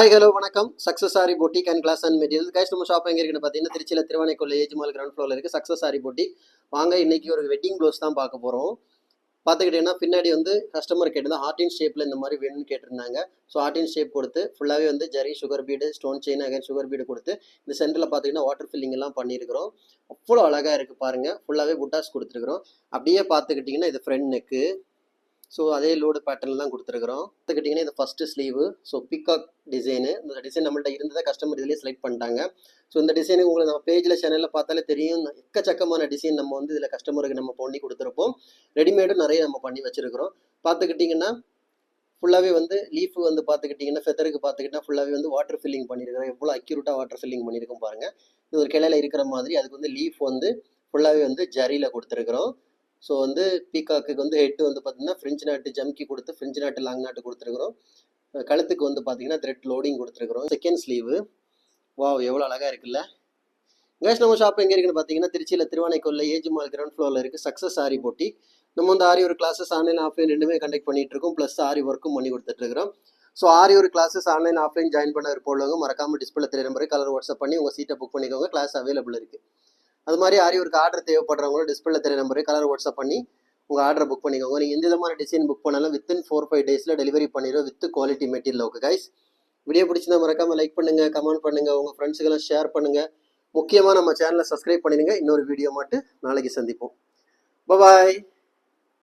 Hi hello வணக்கம். Success sari boutique and class and material guys. நம்ம shop எங்கே இருக்குன்னு பார்த்தீங்கன்னா திருச்சியில் திருவானைக்கோயில் ஏஜ் மால் கிரவுண்ட் ஃப்ளோரில் இருக்குது சக்ஸஸ் சாரி பொட்டிக். வாங்க, இன்னைக்கு ஒரு வெட்டிங் ப்ளவுஸ் தான் பார்க்க போகிறோம். பார்த்துக்கிட்டிங்கன்னா பின்னாடி வந்து கஸ்டமர் கேட்டிருந்தா ஹார்டின் ஷேப்பில் இந்த மாதிரி வேணும்னு கேட்டிருந்தாங்க. ஸோ ஹார்டின் ஷேப் கொடுத்து ஃபுல்லாகவே வந்து zari sugar bead stone chain again sugar bead கொடுத்து இந்த சென்டரில் பார்த்தீங்கன்னா வாட்டர் ஃபில்லிங் எல்லாம் பண்ணியிருக்கிறோம். அவ்வளோ அழகாக இருக்குது பாருங்கள். ஃபுல்லாகவே புட்டாஸ் கொடுத்துருக்குறோம். அப்படியே பார்த்துக்கிட்டிங்கன்னா இது ஃப்ரண்ட் நெக்கு. ஸோ அதே லோடு பேட்டர்ன் தான் கொடுத்துருக்குறோம். பார்த்துக்கிட்டிங்கன்னா இது first sleeve. So peacock design. இந்த டிசைன் நம்மள்ட்ட இருந்ததை கஸ்டமர் இதிலே செலக்ட் பண்ணிட்டாங்க. ஸோ இந்த டிசைனுக்கு உங்களுக்கு நம்ம பேஜில் சேனலில் பார்த்தாலே தெரியும். எக்கச்சக்கமான டிசைன் நம்ம வந்து இதில் கஸ்டமருக்கு நம்ம பண்ணி கொடுத்துருப்போம். ரெடிமேடும் நிறைய நம்ம பண்ணி வச்சுருக்கிறோம். பார்த்துக்கிட்டிங்கன்னா ஃபுல்லாகவே வந்து லீஃப் வந்து பார்த்துக்கிட்டிங்கன்னா ஃபெதருக்கு பார்த்துக்கிட்டா ஃபுல்லாகவே வந்து வாட்டர் ஃபில்லிங் பண்ணியிருக்கிறோம். எவ்வளோ அக்யூரேட்டாக வாட்டர் ஃபில்லிங் பண்ணியிருக்கோம் பாருங்கள். இது ஒரு கிளையில் இருக்கிற மாதிரி. அதுக்கு வந்து லீஃப் வந்து ஃபுல்லாகவே வந்து ஜரியில் கொடுத்துருக்குறோம். ஸோ வந்து பீகாக்கு வந்து ஹெட்டு வந்து பார்த்தீங்கன்னா ஃப்ரெஞ்சு நாட்டு ஜம்கி கொடுத்து ஃப்ரெஞ்சு நாட்டு லாங் நாட்டு கொடுத்துருக்குறோம். கழுத்துக்கு வந்து பார்த்தீங்கன்னா த்ரெட் லோடிங் கொடுத்துருக்குறோம். Second sleeve. வாவ், எவ்வளோ அழகாக இருக்குல்ல. கேஷ் நம்ம ஷாப் எங்கே இருக்குன்னு பார்த்தீங்கன்னா திருச்சியில் திருவானைக்கோயில் ஏஜ் மால் கிரவுண்ட் ஃப்ளோரில் இருக்குது சக்ஸஸ் சாரி போட்டி. நம்ம வந்து ஆரி ஒரு கிளாஸஸ் ஆன்லைன் ஆஃப்லைன் ரெண்டுமே கண்டக்ட் பண்ணிட்டு இருக்கோம். ப்ளஸ் ஆரி ஒர்க்கும் பண்ணி கொடுத்துட்ருக்கிறோம். ஸோ ஆரி ஒரு கிளாஸஸ் ஆன்லைன் ஆஃப்லைன் ஜாயின் பண்ண போடுவாங்க. மறக்காமல் டிஸ்பிளே தெரிய நம்பருக்கு கலர் வாட்ஸ்அப் பண்ணி உங்கள் சீட்டை புக் பண்ணிக்கோங்க. கிளாஸ் அவைலபிள் இருக்குது. அது மாதிரி ஆரி ஒரு ஆர்டர் தேவைப்படுறவங்களும் டிஸ்பிளே தெரிய நம்பருக்கு கலர் வாட்ஸ்அப் பண்ணி உங்கள் ஆர்டரை புக் பண்ணிக்கோங்க. நீங்கள் எந்த விதமான டிசைன் புக் பண்ணாலும் வித்தின் 4-5 டேஸில் டெலிவரி பண்ணிடுவோம் with quality material. Okay guys, video பிடிச்சிருந்தா மறக்காமல் லைக் பண்ணுங்கள், கமெண்ட் பண்ணுங்கள், உங்கள் ஃப்ரெண்ட்ஸுக்கெல்லாம் ஷேர் பண்ணுங்கள். முக்கியமாக நம்ம சேனலை சப்ஸ்கிரைப் பண்ணிடுங்க. இன்னொரு வீடியோ மட்டும் நாளைக்கு சந்திப்போம். பாய்.